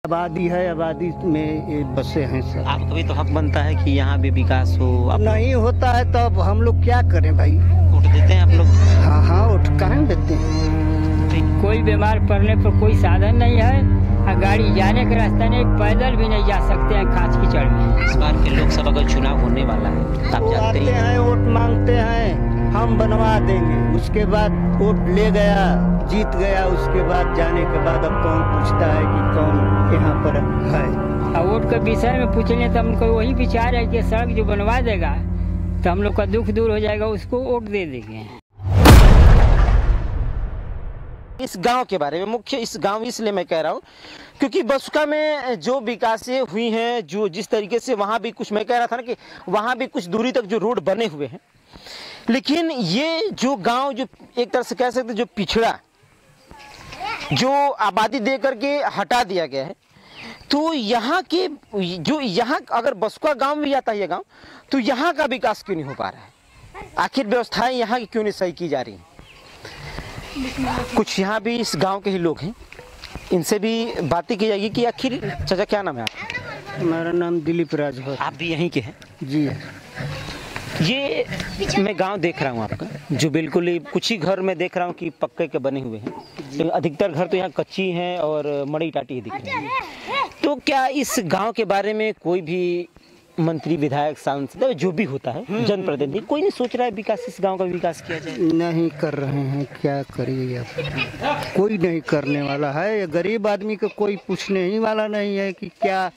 आबादी है, आबादी में ये बसे हैं सब। आपका भी तो हक बनता है कि यहाँ भी विकास हो। अब नहीं होता है तब हम लोग क्या करें भाई? वोट देते हैं आप लोग? हाँ हाँ, वोट कहाँ देते हैं। कोई बीमार पड़ने पर कोई साधन नहीं है, गाड़ी जाने का रास्ता नहीं, पैदल भी नहीं जा सकते हैं खास कीचड़ में। इस बार के लोकसभा का चुनाव होने वाला है, आप जानते ही हैं। वोट मांगते हैं, हम बनवा देंगे, उसके बाद वोट ले गया, जीत गया, उसके बाद जाने के बाद अब कौन पूछता है कि कौन यहाँ पर है। और वोट के विषय में पूछने तो हमको वही विचार है कि सड़क जो बनवा देगा तो हम लोग का दुख दूर हो जाएगा, उसको वोट दे देंगे। इस गांव के बारे में मुख्य इस गांव इसलिए मैं कह रहा हूं क्योंकि बसुका में जो विकासें हुई हैं, जो जिस तरीके से वहां भी कुछ मैं कह रहा था ना कि वहां भी कुछ दूरी तक जो रोड बने हुए हैं, लेकिन ये जो गांव जो एक तरह से कह सकते जो पिछड़ा, जो आबादी दे करके हटा दिया गया है, तो यहाँ के जो यहाँ अगर बसुका गांव में आता है ये गांव, तो यहाँ का विकास क्यों नहीं हो पा रहा है? आखिर व्यवस्थाएं यहाँ की क्यों नहीं सही की जा रही हैं? कुछ यहाँ भी इस गांव के ही लोग हैं, इनसे भी बातें की जाएगी कि आखिर चाचा क्या नाम है आपका? हमारा नाम दिलीप राजभर। आप भी यहीं के हैं? जी। ये मैं गांव देख रहा हूँ आपका, जो बिल्कुल ही कुछ ही घर में देख रहा हूँ कि पक्के के बने हुए हैं, तो अधिकतर घर तो यहाँ कच्ची हैं और मड़ी टाटी दिख रही है। तो क्या इस गांव के बारे में कोई भी मंत्री, विधायक, सांसद जो भी होता है, जनप्रतिनिधि, कोई नहीं सोच रहा है विकास, इस गांव का विकास किया जाए? नहीं कर रहे हैं, क्या करिए आप, कोई नहीं करने वाला है। गरीब आदमी को कोई पूछने ही वाला नहीं है कि क्या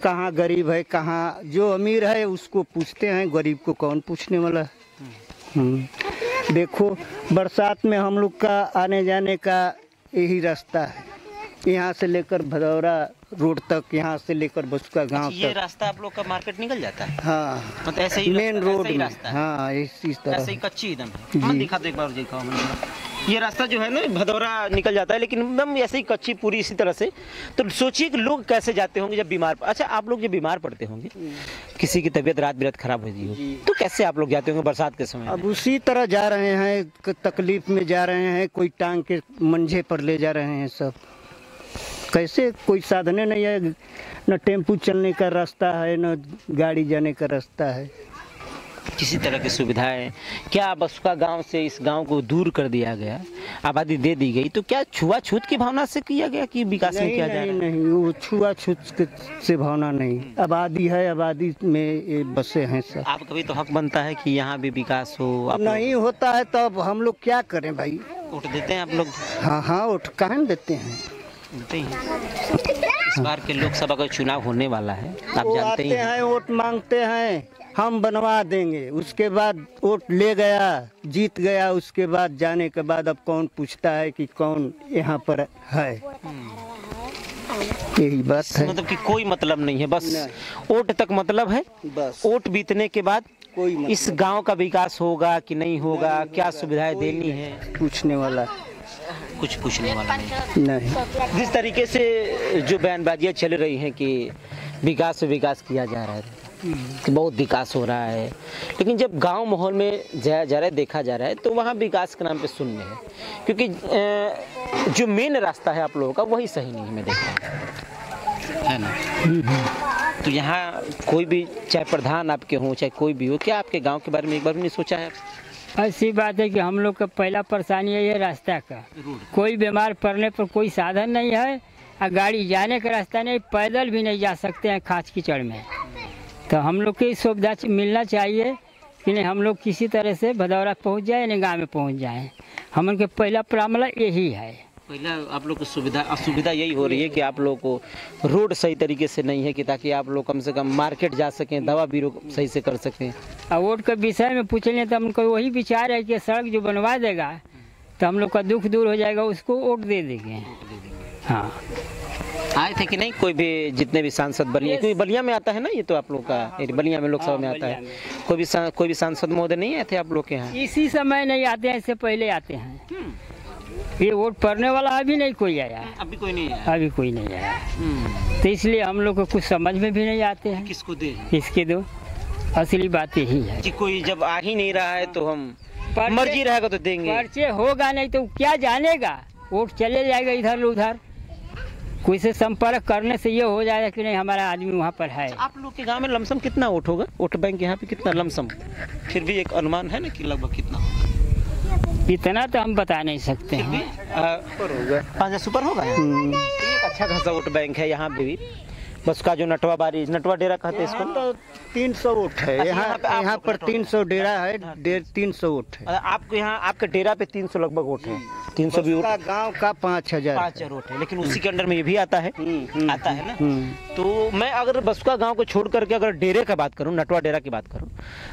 कहाँ गरीब है, कहाँ जो अमीर है उसको पूछते हैं, गरीब को कौन पूछने वाला है। देखो बरसात में हम लोग का आने जाने का यही रास्ता है, यहाँ से लेकर भदौरा रोड तक, यहाँ से लेकर बसुका गांव तक। ये रास्ता आप लोग का मार्केट निकल जाता है? हाँ, मतलब ऐसे ही मेन रोड में। रास्ता है? हाँ, इस तरह ऐसे ही कच्ची एकदम है। हाँ, दिखा दो एक बार, दिखाओ। ये रास्ता जो है ना भदौरा निकल जाता है, लेकिन एकदम ऐसे ही कच्ची पूरी इसी तरह से। तो सोचिए कि लोग कैसे जाते होंगे जब बीमार। अच्छा, आप लोग जब बीमार पड़ते होंगे, किसी की तबीयत रात बिरात खराब होती हो, तो कैसे आप लोग जाते होंगे बरसात के समय? अब उसी तरह जा रहे हैं, तकलीफ में जा रहे हैं, कोई टांग के मंझे पर ले जा रहे हैं सब। कैसे, कोई साधने नहीं है, न टेम्पू चलने का रास्ता है, न गाड़ी जाने का रास्ता है, किसी तरह की सुविधाएं। क्या बसुका गांव से इस गांव को दूर कर दिया गया, आबादी दे दी गई, तो क्या छुआछूत की भावना से किया गया कि विकास नहीं किया जा रहा है? नहीं, वो छुआछूत से भावना नहीं, आबादी है, आबादी में ये बसे हैं सब। आपका भी तो हक बनता है कि यहाँ भी विकास हो। नहीं होता है तब हम लोग क्या करें भाई? वोट देते हैं आप लोग? हाँ हाँ, वोट कहाँ देते हैं। इस बार के लोकसभा का चुनाव होने वाला है, आप जानते ही हैं। वोट मांगते हैं, हम बनवा देंगे, उसके बाद वोट ले गया, जीत गया, उसके बाद जाने के बाद अब कौन पूछता है कि कौन यहाँ पर है। यही बात है, मतलब कि कोई मतलब नहीं है, बस वोट तक मतलब है। बस वोट बीतने के बाद कोई मतलब इस गांव का विकास होगा कि नहीं होगा, क्या सुविधाएं देनी है, पूछने वाला कुछ पूछने वाला नहीं। जिस तरीके से जो बयानबाजियां चल रही हैं कि विकास से विकास किया जा रहा है, कि बहुत विकास हो रहा है, लेकिन जब गांव माहौल में जाया जा रहा है, देखा जा रहा है, तो वहाँ विकास के नाम पे शून्य है, क्योंकि जो मेन रास्ता है आप लोगों का वही सही नहीं है, मैं देख रहा हूँ, है ना? तो यहाँ कोई भी, चाहे प्रधान आपके हों, चाहे कोई भी हो, क्या आपके गाँव के बारे में एक बार भी नहीं सोचा है? ऐसी बात है कि हम लोग का पहला परेशानी है ये रास्ता का, कोई बीमार पड़ने पर कोई साधन नहीं है, गाड़ी जाने का रास्ता नहीं, पैदल भी नहीं जा सकते हैं खास कीचड़ में। तो हम लोग की सुविधा मिलना चाहिए कि नहीं, हम लोग किसी तरह से भदौरा पहुंच जाए, नहीं गाँव में पहुंच जाए। हम उनके पहला मामला यही है। पहला आप लोग को असुविधा यही हो रही है कि आप लोग को रोड सही तरीके से नहीं है, कि ताकि आप लोग कम से कम मार्केट जा सकें, दवा बीरो सही से कर सकें। और वोट के विषय में पूछने तो हमको वही विचार है कि सड़क जो बनवा देगा तो हम लोग का दुख दूर हो जाएगा, उसको वोट दे देंगे। हाँ, आए थे कि नहीं कोई भी, जितने भी सांसद बलिया, क्योंकि बलिया में आता है ना, ये तो आप लोग का बलिया में लोकसभा में आता है, कोई भी सांसद महोदय नहीं आए थे आप लोग के यहाँ? इसी समय नहीं आते हैं, इससे पहले आते हैं। ये वोट पड़ने वाला अभी नहीं कोई आया, अभी कोई नहीं आया, अभी कोई नहीं आया। तो इसलिए हम लोग को कुछ समझ में भी नहीं आते हैं किसको दे, किसके दो। असली बात यही है कि कोई जब आ ही नहीं रहा है तो हम मर्जी रहेगा तो देंगे। पर्चे होगा नहीं तो क्या जानेगा, वोट चले जाएगा इधर उधर। कोई से संपर्क करने से ये हो जाएगा कि नहीं हमारा आदमी वहाँ पर है। आप लोग के गांव में लमसम कितना वोट होगा? वोट बैंक यहाँ पे कितना लमसम? फिर भी एक अनुमान है ना कि लगभग कितना होगा? इतना तो हम बता नहीं सकते हैं। 500 सुपर होगा। एक अच्छा खासा वोट बैंक है यहाँ पे भी। बस का जो नटवा डेरा कहते हैं इसको, तो 300 वोट है यहाँ पर 300 डेरा है, 300 वोट है। आपको यहाँ आपके डेरा पे 300 लगभग वोट है। 300 भी वोट, गांव का 5000 वोट है, लेकिन उसी के अंडर में ये भी आता है। आता है ना। तो मैं अगर बसुका गांव को छोड़ करके अगर डेरे का बात करूं, नटवा डेरा की बात करूं,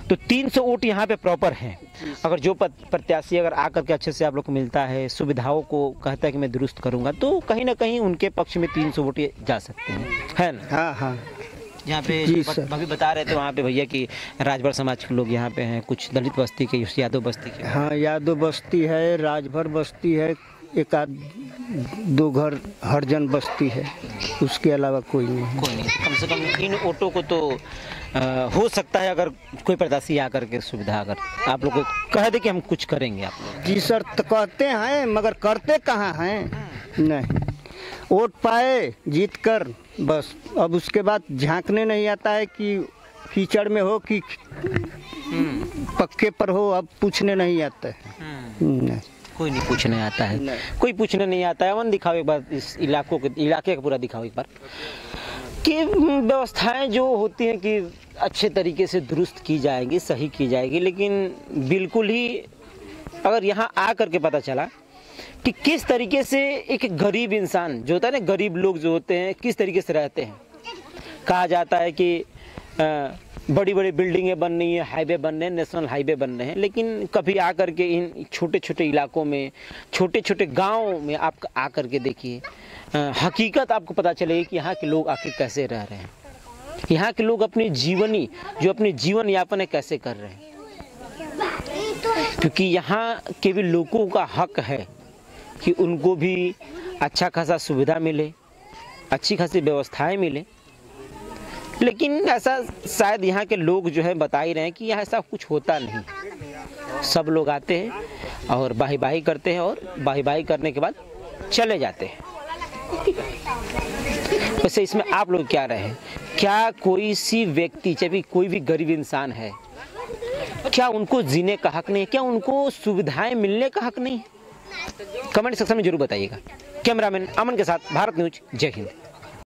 तो 300 वोट यहाँ पे प्रॉपर है। अगर जो प्रत्याशी अगर आकर के अच्छे से आप लोग को मिलता है, सुविधाओं को कहता है कि मैं दुरुस्त करूंगा, तो कहीं ना कहीं उनके पक्ष में 300 वोट जा सकते हैं, है ना? हाँ हाँ। यहाँ पे अभी बता रहे थे वहाँ पे भैया कि राजभर समाज के लोग यहाँ पे हैं, कुछ दलित बस्ती के, यादव बस्ती के। हाँ, यादव बस्ती है, राजभर बस्ती है, एक आध 2 घर हरिजन बस्ती है, उसके अलावा कोई नहीं। कोई नहीं। कम से कम इन ऑटो को तो हो सकता है अगर कोई प्रत्याशी आकर के सुविधा अगर आप लोग को कह दे कि हम कुछ करेंगे आप लोग। जी सर, तो कहते हैं मगर करते कहाँ हैं? नहीं, वोट पाए जीत कर बस, अब उसके बाद झांकने नहीं आता है कि कीचड़ में हो कि पक्के पर हो, अब पूछने नहीं आता है। नहीं, कोई नहीं पूछने आता है, कोई पूछने नहीं आता है। वन दिखाओ एक बार, इस इलाके का पूरा दिखाओ एक बार कि व्यवस्थाएं जो होती हैं कि अच्छे तरीके से दुरुस्त की जाएगी, सही की जाएगी, लेकिन बिल्कुल ही अगर यहाँ आ करके पता चला कि किस तरीके से एक गरीब इंसान जो होता है ना, गरीब लोग जो होते हैं किस तरीके से रहते हैं। कहा जाता है कि बड़ी बड़ी बिल्डिंगें बन रही हैं, हाईवे बन रहे हैं, नेशनल हाईवे बन रहे हैं, लेकिन कभी आकर के इन छोटे छोटे इलाकों में, छोटे छोटे गाँव में आप आकर के देखिए, हकीकत आपको पता चलेगी कि यहाँ के लोग आखिर कैसे रह रहे हैं, यहाँ के लोग अपनी जीवन यापन है कैसे कर रहे हैं। क्योंकि यहाँ के भी लोगों का हक है कि उनको भी अच्छा खासा सुविधा मिले, अच्छी खासी व्यवस्थाएं मिले, लेकिन ऐसा शायद यहाँ के लोग जो है बता ही रहे हैं कि यहाँ ऐसा कुछ होता नहीं। सब लोग आते हैं और बाही करते हैं और बाही करने के बाद चले जाते हैं। वैसे इसमें आप लोग क्या रहे हैं? क्या कोई सी व्यक्ति, चाहे भी कोई भी गरीब इंसान है, क्या उनको जीने का हक नहीं है? क्या उनको सुविधाएं मिलने का हक नहीं है? कमेंट सेक्शन में जरूर बताइएगा। कैमरामैन अमन के साथ भारत न्यूज, जय हिंद।